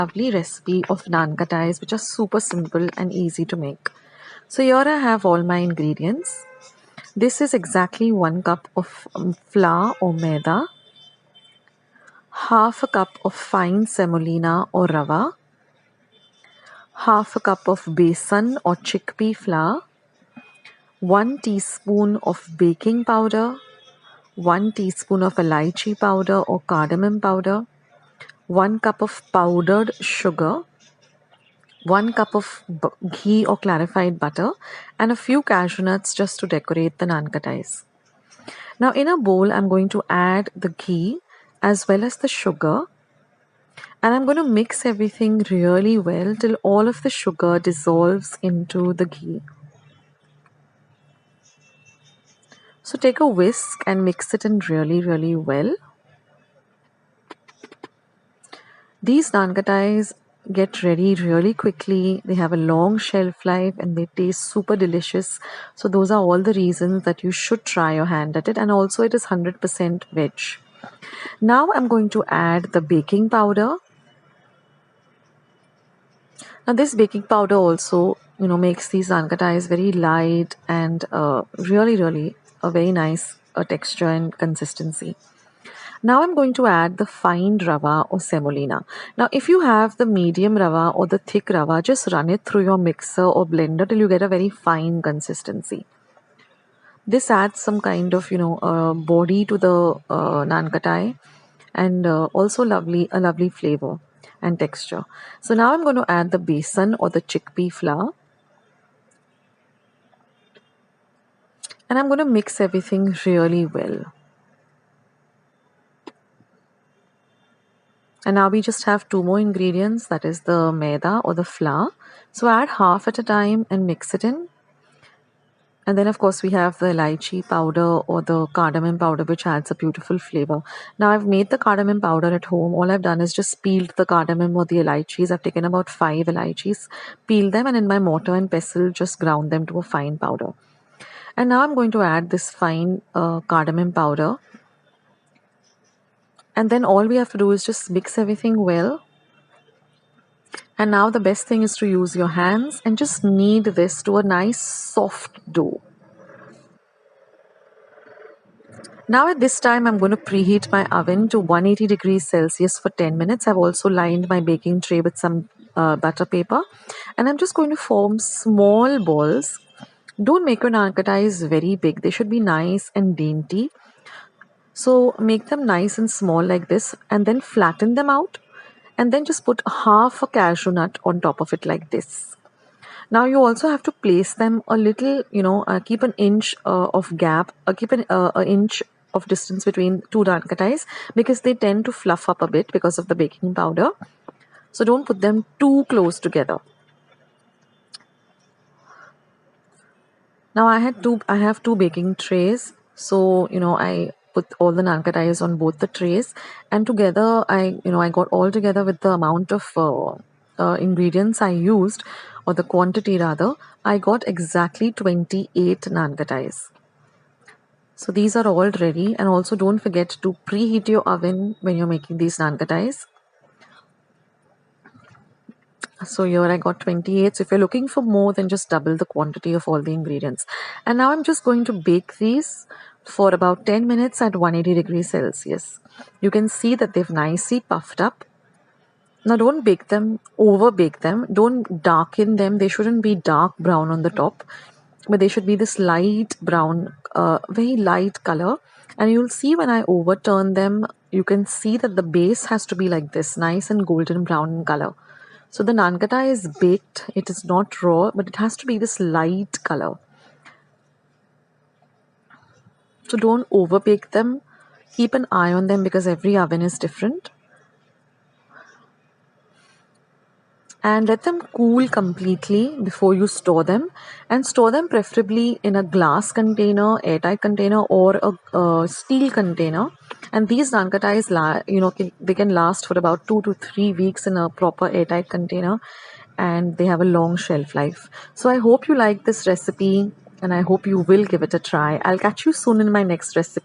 Lovely recipe of NanKhatais, which are super simple and easy to make. So here I have all my ingredients. This is exactly 1 cup of flour or maida, half a cup of fine semolina or rava, half a cup of besan or chickpea flour, 1 teaspoon of baking powder, 1 teaspoon of elaichi powder or cardamon powder, 1 cup of powdered sugar, 1 cup of ghee or clarified butter, and a few cashew nuts just to decorate the NanKhatais. Now in a bowl, I'm going to add the ghee as well as the sugar, and I'm going to mix everything really well till all of the sugar dissolves into the ghee. So take a whisk and mix it in really well. These NanKhatais get ready really quickly. They have a long shelf life and they taste super delicious. So those are all the reasons that you should try your hand at it. And also it is 100% veg. Now I'm going to add the baking powder. Now this baking powder also, makes these NanKhatais very light and really a very nice texture and consistency. Now I'm going to add the fine rava or semolina. Now if you have the medium rava or the thick rava, just run it through your mixer or blender till you get a very fine consistency. This adds some kind of body to the NanKhatai and also a lovely flavor and texture. So now I'm going to add the besan or the chickpea flour. And I'm going to mix everything really well. And now we just have 2 more ingredients, that is the maida or the flour. So add half at a time and mix it in. And then of course we have the elaichi powder or the cardamon powder, which adds a beautiful flavor. Now I've made the cardamon powder at home. All I've done is just peeled the cardamom or the elaichis. I've taken about 5 elaichis, peeled them, and in my mortar and pestle just ground them to a fine powder. And now I'm going to add this fine cardamom powder. And then all we have to do is just mix everything well. And now the best thing is to use your hands and just knead this to a nice soft dough. Now at this time I'm going to preheat my oven to 180 degrees Celsius for 10 minutes. I've also lined my baking tray with some butter paper. And I'm just going to form small balls. Don't make your NanKhatais very big. They should be nice and dainty. So make them nice and small like this and then flatten them out. And then just put half a cashew nut on top of it like this. Now you also have to place them a little, keep an inch of gap, keep an inch of distance between 2 NanKhatais because they tend to fluff up a bit because of the baking powder. So don't put them too close together. Now I have 2 baking trays. So, I put all the NanKhatais on both the trays, and together I got all together with the amount of ingredients I used, or the quantity rather. I got exactly 28 NanKhatais. So these are all ready, and also don't forget to preheat your oven when you're making these NanKhatais. So here I got 28. So if you're looking for more, then just double the quantity of all the ingredients. And now I'm just going to bake these for about 10 minutes at 180 degrees Celsius. You can see that they've nicely puffed up. Now don't bake them, over bake them. Don't darken them. They shouldn't be dark brown on the top, but they should be this light brown, very light color. And you'll see when I overturn them, you can see that the base has to be like this, nice and golden brown in color. So the NanKhatai is baked, it is not raw, but it has to be this light color. So don't over bake them. Keep an eye on them because every oven is different. And let them cool completely before you store them, and store them preferably in a glass container, airtight container, or a steel container. And these NanKhatais, they can last for about 2 to 3 weeks in a proper airtight container, and they have a long shelf life. So I hope you like this recipe, and I hope you will give it a try. I'll catch you soon in my next recipe.